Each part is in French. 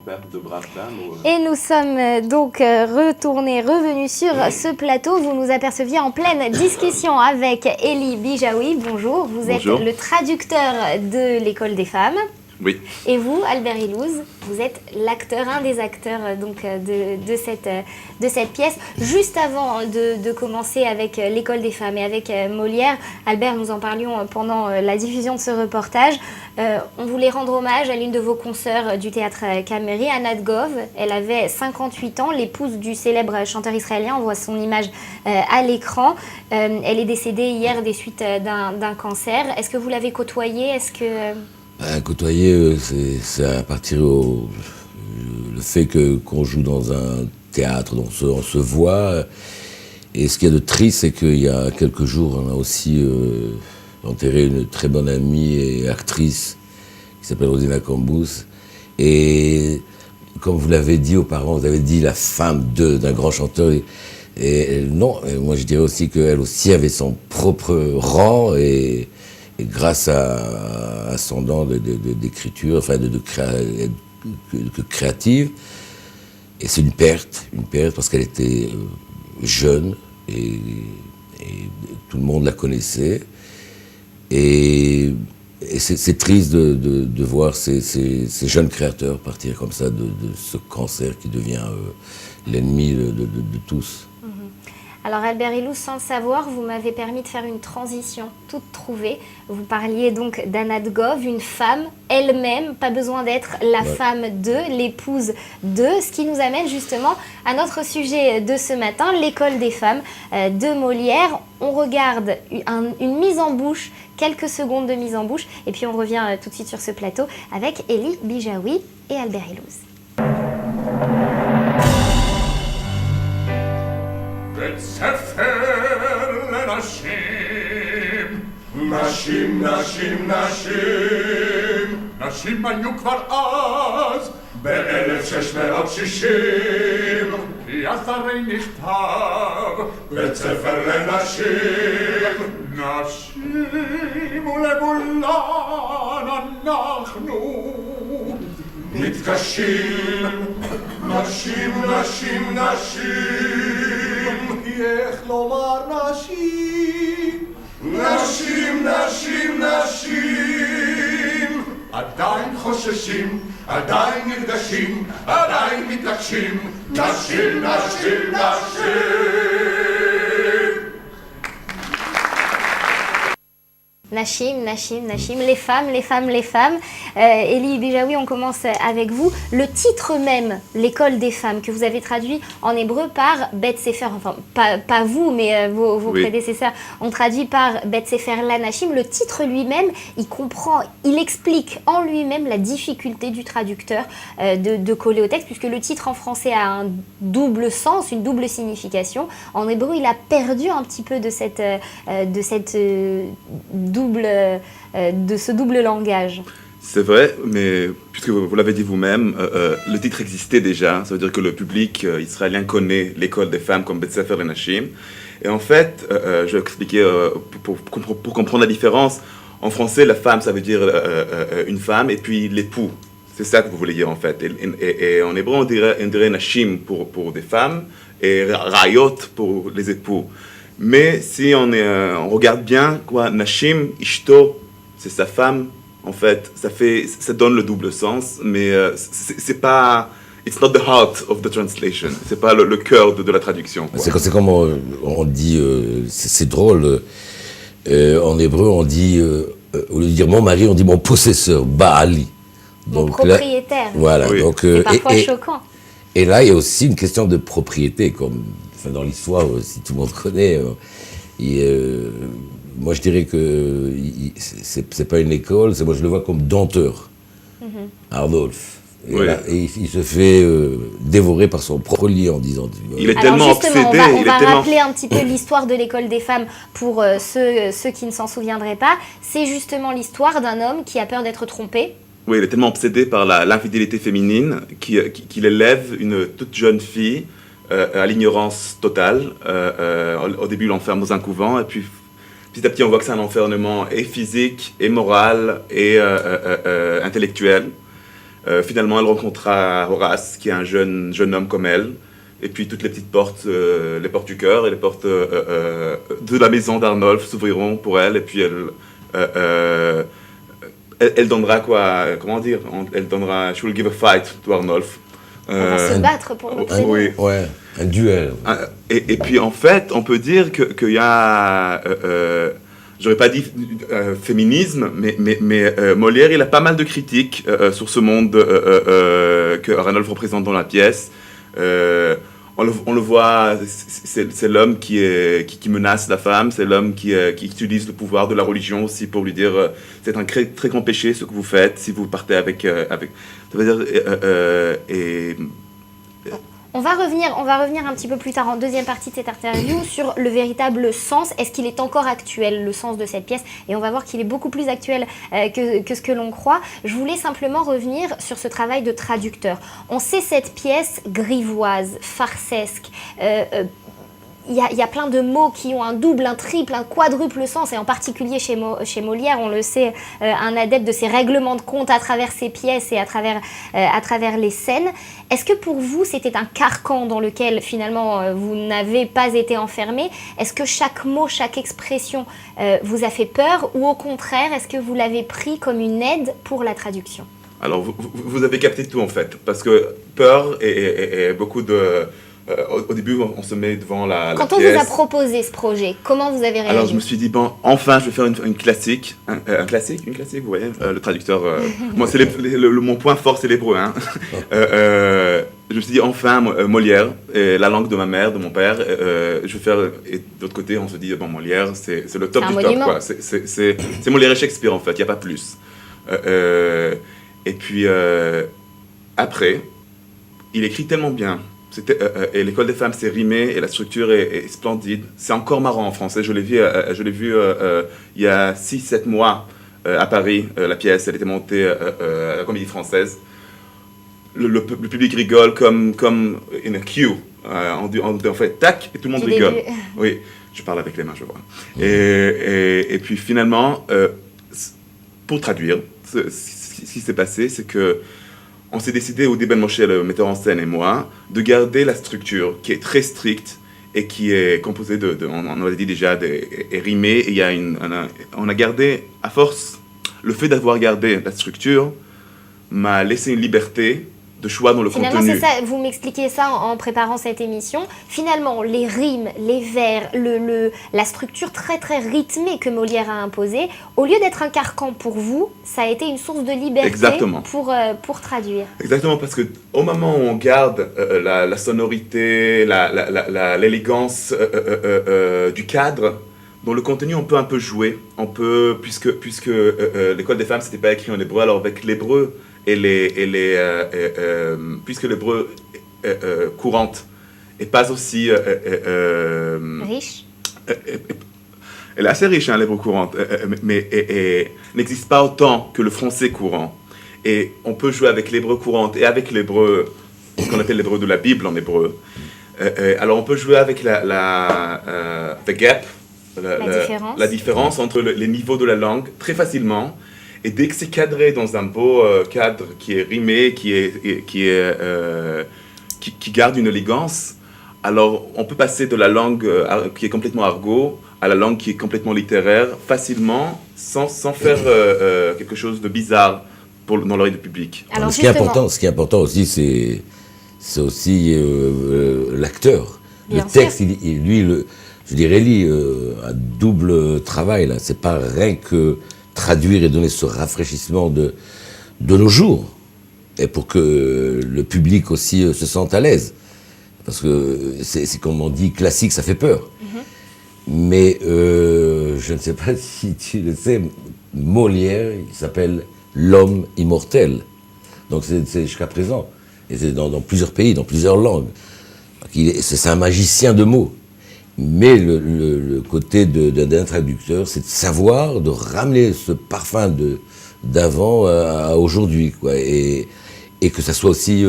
père de braves dames Et nous sommes donc revenus sur ce plateau. Vous nous aperceviez en pleine discussion avec Elie Bijaoui. Bonjour, Bonjour. Êtes le traducteur de l'École des femmes. Oui. Et vous, Albert Ilouz, vous êtes l'acteur, un des acteurs de cette pièce. Juste avant de commencer avec l'École des femmes et avec Molière, Albert, nous en parlions pendant la diffusion de ce reportage. On voulait rendre hommage à l'une de vos consoeurs du théâtre Cameri, Anat Gov. Elle avait 58 ans, l'épouse du célèbre chanteur israélien. On voit son image à l'écran. Elle est décédée hier des suites d'un cancer. Est-ce que vous l'avez côtoyée? Est-ce que... Côtoyer, c'est à partir le fait qu'on joue dans un théâtre, on se voit. Et ce qu'il y a de triste, c'est qu'il y a quelques jours, on a aussi enterré une très bonne amie et actrice qui s'appelle Rosina Cambous. Et comme vous l'avez dit auparavant, vous avez dit la femme d'un grand chanteur. Et non, et moi je dirais aussi qu'elle aussi avait son propre rang et grâce à son don d'écriture, enfin créative. Et c'est une perte parce qu'elle était jeune et tout le monde la connaissait. Et c'est triste de voir ces jeunes créateurs partir comme ça de ce cancer qui devient l'ennemi de tous. Alors Albert Ilouz, sans le savoir, vous m'avez permis de faire une transition toute trouvée. Vous parliez donc d'Anat Gov, une femme elle-même, pas besoin d'être la femme de, l'épouse de, ce qui nous amène justement à notre sujet de ce matin, l'École des femmes de Molière. On regarde une mise en bouche, quelques secondes de mise en bouche, et puis on revient tout de suite sur ce plateau avec Elie Bijaoui et Albert Ilouz. בית ספר לנשים, נשים, נשים, נשים, נשים היו כבר אז ב-1660, כי אז הרי נכתב בית ספר לנשים, נשים ולמולן אנחנו מתקשים, נשים, נשים, נשים, איך לומר נשים, נשים, נשים, נשים, עדיין חוששים, עדיין נרגשים, עדיין מתעקשים, נשים, נשים, נשים. Nachim, Nachim, Nachim, les femmes, les femmes, les femmes. Elie Bijaoui, on commence avec vous. Le titre même, l'École des femmes, que vous avez traduit en hébreu par Bet Sefer, enfin pas vous, mais vos prédécesseurs ont traduit par Bet Sefer la Nachim. Le titre lui-même, il explique en lui-même la difficulté du traducteur de coller au texte, puisque le titre en français a un double sens, une double signification. En hébreu, il a perdu un petit peu de ce double langage. C'est vrai, mais puisque vous l'avez dit vous-même, le titre existait déjà. Ça veut dire que le public israélien connaît l'école des femmes comme Bet Sefer Lenashim. Et en fait, je vais expliquer pour comprendre la différence. En français, la femme, ça veut dire une femme, et puis l'époux. C'est ça que vous voulez dire en fait. Et en hébreu, on dirait Nashim pour des femmes, et Rayot pour les époux. Mais si on regarde bien, Nashim, Ishto, c'est sa femme, en fait, ça donne le double sens, mais c'est pas, it's not the heart of the translation, c'est pas le cœur de la traduction. Quoi. C'est comme on dit, c'est drôle, en hébreu on dit, au lieu de dire mon mari, on dit mon possesseur, Baali. Mon propriétaire. Là, voilà, oui. donc, c'est parfois choquant. Et là, il y a aussi une question de propriété, comme dans l'histoire, si tout le monde connaît. Moi, je dirais que c'est pas une école, moi je le vois comme denteur. Arnolphe. Et, oui. Là, et il se fait dévorer par son propre lit en disant... Il est tellement obsédé. On va rappeler un petit peu l'histoire de l'École des femmes pour ceux qui ne s'en souviendraient pas. C'est justement l'histoire d'un homme qui a peur d'être trompé. Oui, il est tellement obsédé par l'infidélité féminine qu'il élève une toute jeune fille à l'ignorance totale. Au début, il l'enferme dans un couvent, et puis petit à petit, on voit que c'est un enfermement et physique, et moral, et intellectuel. Finalement, elle rencontrera Horace, qui est un jeune homme comme elle. Et puis toutes les petites portes, les portes du cœur et les portes de la maison d'Arnolphe s'ouvriront pour elle. Et puis elle donnera quoi, comment dire, elle donnera, she will give a fight to Arnolphe. On va se battre pour l'obtenir. Oui. Ouais, un duel. Et puis en fait, on peut dire qu'il y a, j'aurais pas dit féminisme, mais Molière, il a pas mal de critiques sur ce monde que Arnolphe représente dans la pièce. On le voit, c'est l'homme qui menace la femme, c'est l'homme qui utilise le pouvoir de la religion aussi pour lui dire c'est un très, très grand péché ce que vous faites si vous partez avec ça veut dire, On va revenir un petit peu plus tard en deuxième partie de cette interview sur le véritable sens. Est-ce qu'il est encore actuel, le sens de cette pièce? Et on va voir qu'il est beaucoup plus actuel que ce que l'on croit. Je voulais simplement revenir sur ce travail de traducteur. On sait cette pièce grivoise, farcesque, il y a plein de mots qui ont un double, un triple, un quadruple sens, et en particulier chez Molière, on le sait, un adepte de ces règlements de compte à travers ses pièces et à travers les scènes. Est-ce que pour vous, c'était un carcan dans lequel finalement vous n'avez pas été enfermé? Est-ce que chaque mot, chaque expression vous a fait peur, ou au contraire, est-ce que vous l'avez pris comme une aide pour la traduction? Alors vous avez capté tout en fait, parce que peur et beaucoup de... au début, on se met devant la Quand pièce. on vous a proposé ce projet, comment vous avez réagi? Alors je me suis dit, bon, enfin je vais faire une classique. Une classique, vous voyez, le traducteur. Moi, mon point fort, c'est l'hébreu. Hein. Je me suis dit, enfin, Molière, la langue de ma mère, de mon père, je vais faire... Et de l'autre côté, on se dit, bon, Molière, c'est le top du top, quoi. C'est Molière et Shakespeare, en fait, il n'y a pas plus. Et puis, après, il écrit tellement bien. Et l'école des femmes, c'est rimé et la structure est splendide. C'est encore marrant en français. Je l'ai vu il y a 6-7 mois à Paris. La pièce, elle était montée à la Comédie Française. Le public rigole comme in a queue. On fait tac et tout le monde rigole. Oui, je parle avec les mains, je vois. Et puis finalement, pour traduire, ce qui s'est passé, c'est que on s'est décidé, Oudi Ben Moshe, le metteur en scène, et moi, de garder la structure qui est très stricte et qui est composée on l'a dit déjà, est rimée. Et on a gardé, à force, le fait d'avoir gardé la structure m'a laissé une liberté de choix dans le contenu. Finalement, c'est ça, vous m'expliquez ça en préparant cette émission. Finalement, les rimes, les vers, la structure très très rythmée que Molière a imposée, au lieu d'être un carcan pour vous, ça a été une source de liberté pour traduire. Exactement, parce qu'au moment où on garde la sonorité, l'élégance du cadre, dans le contenu, on peut un peu jouer. On peut, puisque l'école des femmes, c'était pas écrit en hébreu, alors avec l'hébreu, puisque l'hébreu courante et pas aussi riche. Elle est assez riche, hein, l'hébreu courante, mais n'existe pas autant que le français courant. Et on peut jouer avec l'hébreu courante et avec l'hébreu, ce qu'on appelle l'hébreu de la Bible en hébreu. Alors on peut jouer avec the gap, la différence entre les niveaux de la langue très facilement. Et dès que c'est cadré dans un beau cadre qui est rimé, qui garde une élégance, alors on peut passer de la langue qui est complètement argot à la langue qui est complètement littéraire facilement, sans faire quelque chose de bizarre dans l'oreille du public. Alors, ce qui est important aussi, c'est aussi l'acteur. Le texte, lui, je dirais, un double travail là. C'est pas rien que traduire et donner ce rafraîchissement de nos jours, et pour que le public aussi se sente à l'aise. Parce que c'est comme on dit, classique, ça fait peur. Mais je ne sais pas si tu le sais, Molière, il s'appelle l'homme immortel. Donc c'est jusqu'à présent. Et c'est dans plusieurs pays, dans plusieurs langues. C'est un magicien de mots. Mais le côté d'un traducteur, c'est de savoir, de ramener ce parfum d'avant à aujourd'hui, quoi. Et que ça soit aussi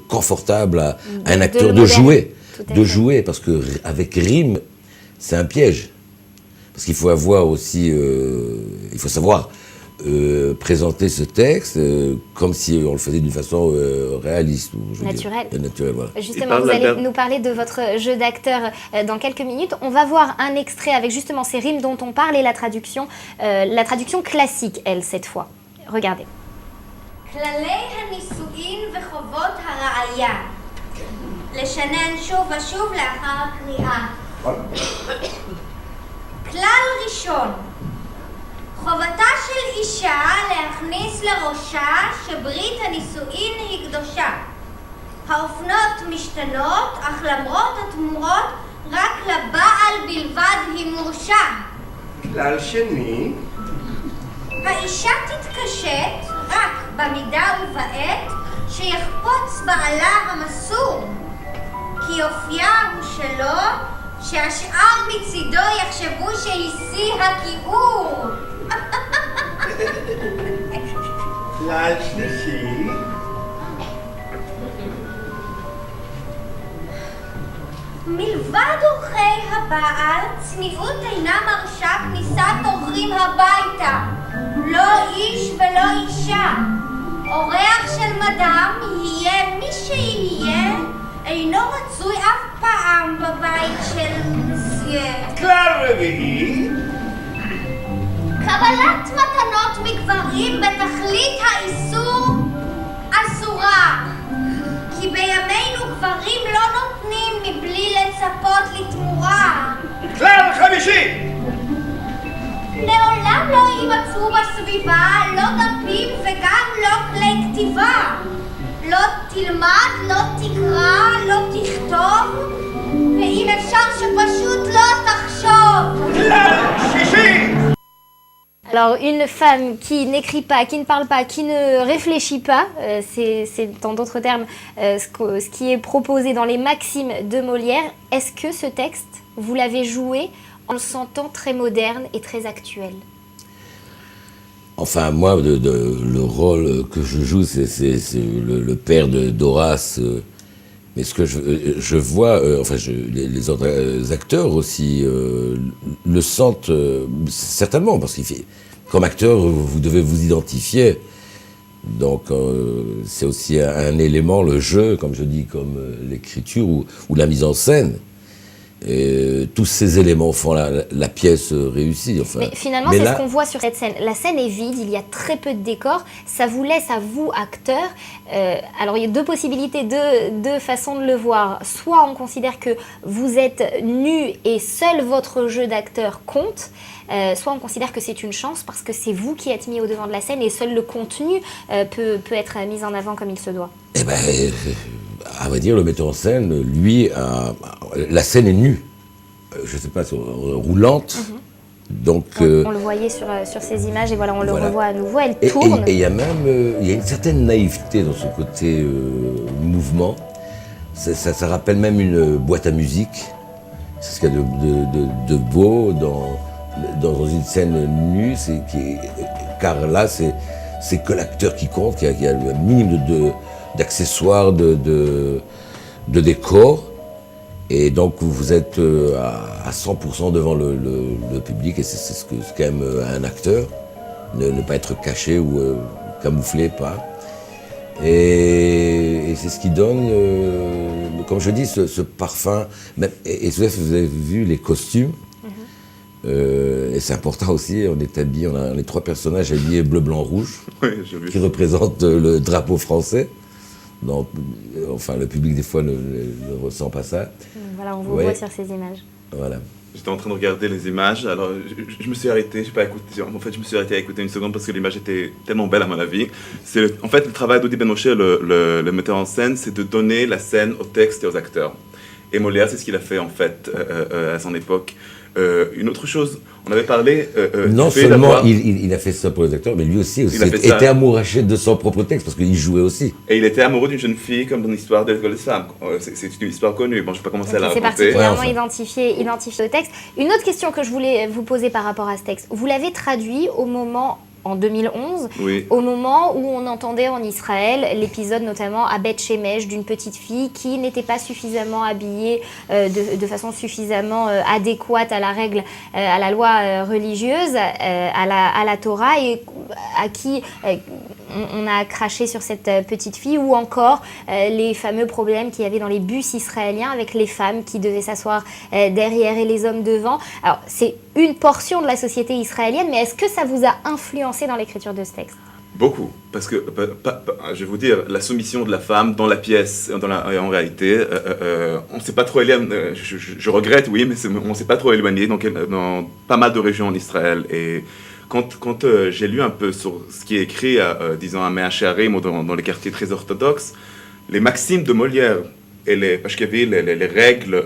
confortable à un acteur de jouer, parce que avec rime, c'est un piège. Parce qu'il faut avoir aussi, il faut savoir présenter ce texte comme si on le faisait d'une façon réaliste. Naturelle. Naturelle, voilà. Justement, vous allez nous parler de votre jeu d'acteur dans quelques minutes. On va voir un extrait avec justement ces rimes dont on parle et la traduction classique, elle, cette fois. Regardez. כללי הנישואין וחובות הראיה. לשנן שוב ושוב לאחר הקריאה. כלל ראשון. חובתה של אישה להכניס לראשה שברית הנישואין היא קדושה. האופנות משתנות, אך למרות התמורות, רק לבעל בלבד היא מורשה. כלל שני, האישה תתקשט רק במידה ובעת שיחפוץ בעלה המסור, כי אופייה הוא שלו, שהשאר מצידו יחשבו שהיא שיא הכיעור. כלל שלישי, מלבד אורחי הבעל, צניעות אינה מרשה כניסת אורחים הביתה. לא איש ולא אישה. אורח של מדם יהיה מי שיהיה, אינו רצוי אף פעם בבית של מסיה. כלל רביעי, קבלת מתנות מגברים בתכלית האיסור אסורה. כי בימינו גברים לא נותנים מבלי לצפות לתמורה. כלל חמישי, לעולם לא יימצאו בסביבה לא דפים וגם לא כלי כתיבה. לא תלמד, לא תקרא, לא תכתוב, ואם אפשר שפשוט לא תחשוב. כלל שישי, Alors, une femme qui n'écrit pas, qui ne parle pas, qui ne réfléchit pas, c'est en d'autres termes ce qui est proposé dans les maximes de Molière. Est-ce que ce texte, vous l'avez joué en le sentant très moderne et très actuel? Enfin, moi, le rôle que je joue, c'est le père d'Horace. Mais ce que je vois, les autres acteurs aussi le sentent certainement, parce que comme acteur, vous devez vous identifier. Donc, c'est aussi un élément, le jeu, comme je dis, comme l'écriture ou la mise en scène. Et tous ces éléments font la pièce réussie. Enfin. Mais finalement, c'est ce qu'on voit sur cette scène. La scène est vide, il y a très peu de décors. Ça vous laisse à vous, acteurs. Alors, il y a deux possibilités, deux façons de le voir. Soit on considère que vous êtes nu et seul votre jeu d'acteur compte. Soit on considère que c'est une chance parce que c'est vous qui êtes mis au devant de la scène et seul le contenu peut être mis en avant comme il se doit. Eh bien, à vrai dire, le metteur en scène, lui, la scène est nue. Je ne sais pas, roulante. Donc, on le voyait sur ces images et voilà, on le revoit à nouveau, elle tourne. Et il y a même une certaine naïveté dans ce côté mouvement. Ça rappelle même une boîte à musique. C'est ce qu'il y a de beau dans une scène nue. Car là, c'est que l'acteur qui compte, qui a le minimum d'accessoires, de décors. Et donc vous êtes à 100% devant le public, et c'est ce qu'aime un acteur, ne pas être caché ou camouflé pas. Et c'est ce qui donne, comme je dis, ce parfum. Et vous avez vu les costumes, et c'est important aussi, on est habillés, on a les trois personnages habillés bleu, blanc, rouge, qui représentent le drapeau français. Donc, enfin, le public, des fois, ne ressent pas ça. Voilà, on vous voit sur ces images. Voilà. J'étais en train de regarder les images, alors je me suis arrêté, j'ai pas écouté, en fait je me suis arrêté à écouter une seconde parce que l'image était tellement belle à mon avis. En fait, le travail d'Odi Ben Moshe, le metteur en scène, c'est de donner la scène au texte et aux acteurs. Et Molière, c'est ce qu'il a fait en fait à son époque. Une autre chose, on avait parlé... non seulement il a fait ça pour les acteurs, mais lui aussi était amouraché de son propre texte, parce qu'il jouait aussi. Et il était amoureux d'une jeune fille, comme dans l'histoire de l'école des femmes. C'est une histoire connue, bon, je ne vais pas commencer à la raconter. C'est particulièrement identifié au texte. Une autre question que je voulais vous poser par rapport à ce texte, vous l'avez traduit au moment en 2011, Oui. au moment où on entendait en Israël l'épisode notamment à Beth Shemesh d'une petite fille qui n'était pas suffisamment habillée de façon suffisamment adéquate à la règle, à la loi religieuse, à la Torah, et à qui on a craché sur cette petite fille, ou encore les fameux problèmes qu'il y avait dans les bus israéliens avec les femmes qui devaient s'asseoir derrière et les hommes devant. Alors c'est une portion de la société israélienne, mais est-ce que ça vous a influencé dans l'écriture de ce texte? Beaucoup, parce que, je vais vous dire, la soumission de la femme dans la pièce, en réalité, on ne s'est pas trop éloigné, je regrette, oui, mais on ne s'est pas trop éloigné dans pas mal de régions en Israël. Et quand j'ai lu un peu sur ce qui est écrit, disons, à Mea Shearim ou dans les quartiers très orthodoxes, les maximes de Molière, parce qu'il y avait les règles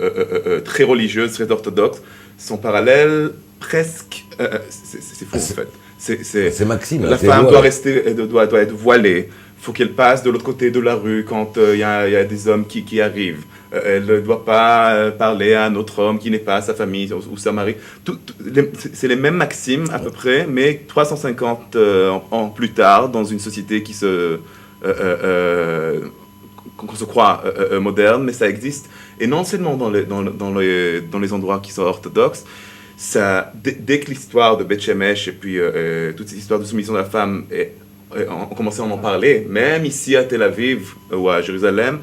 très religieuses, très orthodoxes, sont parallèles presque, c'est fou en fait. C'est Maxime. La femme doit être voilée. Il faut qu'elle passe de l'autre côté de la rue quand il y a des hommes qui arrivent. Elle ne doit pas parler à un autre homme qui n'est pas sa famille ou sa mari. C'est les mêmes maximes à peu près, mais 350 ans plus tard, dans une société qu'on se croit moderne, mais ça existe. Et non seulement dans les endroits qui sont orthodoxes, ça, dès que l'histoire de Beth Shemesh et puis toute cette histoire de soumission de la femme on commençait à en parler, même ici à Tel Aviv ou à Jérusalem,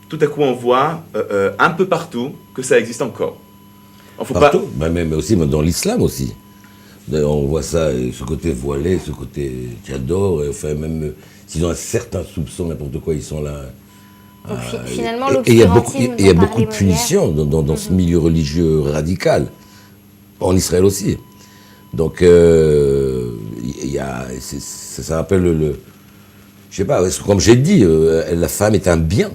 tout à coup on voit un peu partout que ça existe encore. Partout, mais aussi dans l'islam aussi. On voit ça, ce côté voilé, ce côté qui adore, enfin même s'ils ont un certain soupçon, n'importe quoi, ils sont là. Donc, finalement, il y a beaucoup de Molière. punitions dans ce milieu religieux radical, en Israël aussi. Donc, ça rappelle je sais pas, comme j'ai dit, la femme est un bien,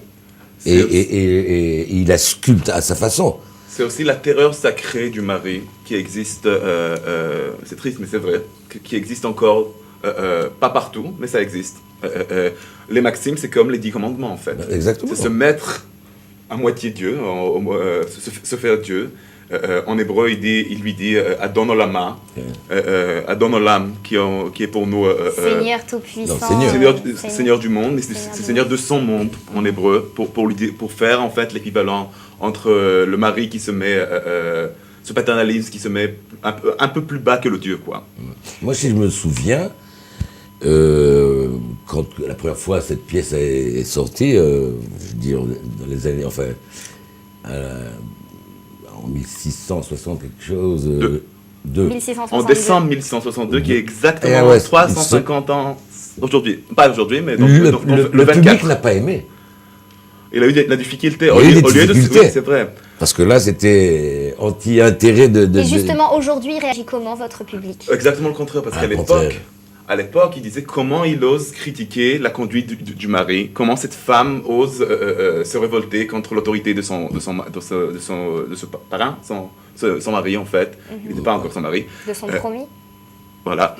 et il la sculpte à sa façon. C'est aussi la terreur sacrée du mari qui existe, c'est triste mais c'est vrai, qui existe encore, pas partout, mais ça existe. Les maximes, c'est comme les 10 commandements en fait. Exactement. C'est se mettre à moitié Dieu, se faire Dieu. En hébreu, il lui dit Adon Olama, Adon Olam, qui est pour nous Seigneur tout-puissant. Seigneur du monde, mais c'est Seigneur de son monde en hébreu, pour faire en fait l'équivalent entre le mari qui se met, ce paternalisme qui se met un peu plus bas que le Dieu, quoi. Moi, si je me souviens, quand la première fois cette pièce est sortie, je veux dire, dans les années, enfin, en 1660 quelque chose, 1662. En décembre 1662, qui est exactement 350 ans aujourd'hui. Pas aujourd'hui, mais donc, le 24. Public n'a pas aimé. Il a eu la difficulté. Oui, c'est vrai. Parce que là, c'était anti-intérêt de... Et justement, aujourd'hui, réagit comment votre public? Exactement le contraire, parce qu'à l'époque, il disait comment il ose critiquer la conduite du mari, comment cette femme ose se révolter contre l'autorité de son parrain, son mari en fait. Il n'était pas encore son mari. De son promis. Voilà.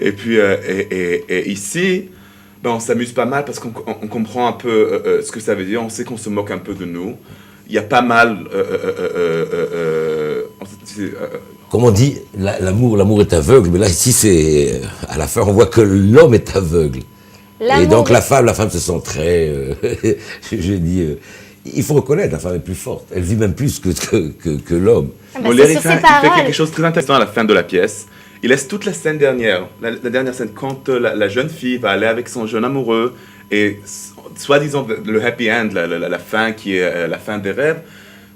Et puis, et ici, on s'amuse pas mal parce qu'on comprend un peu ce que ça veut dire, on sait qu'on se moque un peu de nous. Il y a pas mal... Comme on dit, l'amour est aveugle, mais là, ici, à la fin, on voit que l'homme est aveugle. Et donc, la femme se sent très... je dis, il faut reconnaître, la femme est plus forte. Elle vit même plus que l'homme. Molière, il fait quelque chose de très intéressant à la fin de la pièce. Il laisse toute la scène dernière, la dernière scène, quand la jeune fille va aller avec son jeune amoureux, et soi-disant le happy end, la fin qui est la fin des rêves,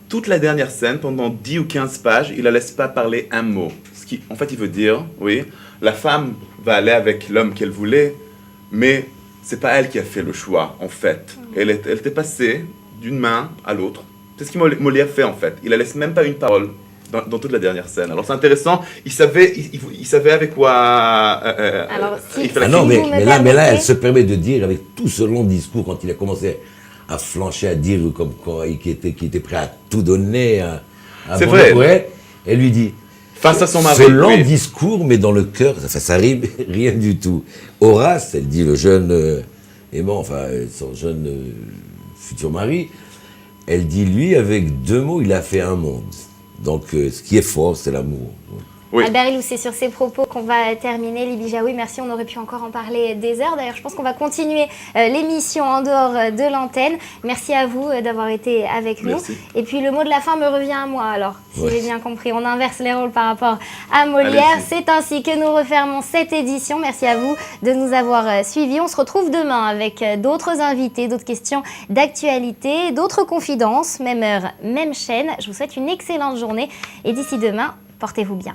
toute la dernière scène, pendant 10 ou 15 pages, il ne la laisse pas parler un mot. Ce qui, en fait, il veut dire, oui, la femme va aller avec l'homme qu'elle voulait, mais ce n'est pas elle qui a fait le choix, en fait. Elle était passée d'une main à l'autre. C'est ce que Molière fait, en fait. Il ne la laisse même pas une parole dans toute la dernière scène. Alors, c'est intéressant. Il savait avec quoi... Alors, mais là, elle se permet de dire, avec tout ce long discours, quand il a commencé à flancher, à dire comme quoi qu'il était prêt à tout donner, à c'est vrai. Pour elle lui dit, face à son mari, ce long discours, mais dans le cœur, ça arrive rien du tout. Horace, elle dit, le jeune aimant, enfin son jeune futur mari, elle dit, lui, avec 2 mots, il a fait un monde. Donc, ce qui est fort, c'est l'amour. Oui. Albert Ilouz, c'est sur ces propos qu'on va terminer. Libye Jaoui, merci, on aurait pu encore en parler des heures. D'ailleurs, je pense qu'on va continuer l'émission en dehors de l'antenne. Merci à vous d'avoir été avec nous. Merci. Et puis le mot de la fin me revient à moi, alors, si Ouais. j'ai bien compris. On inverse les rôles par rapport à Molière. Allez-y. C'est ainsi que nous refermons cette édition. Merci à vous de nous avoir suivis. On se retrouve demain avec d'autres invités, d'autres questions d'actualité, d'autres confidences, même heure, même chaîne. Je vous souhaite une excellente journée et d'ici demain, portez-vous bien.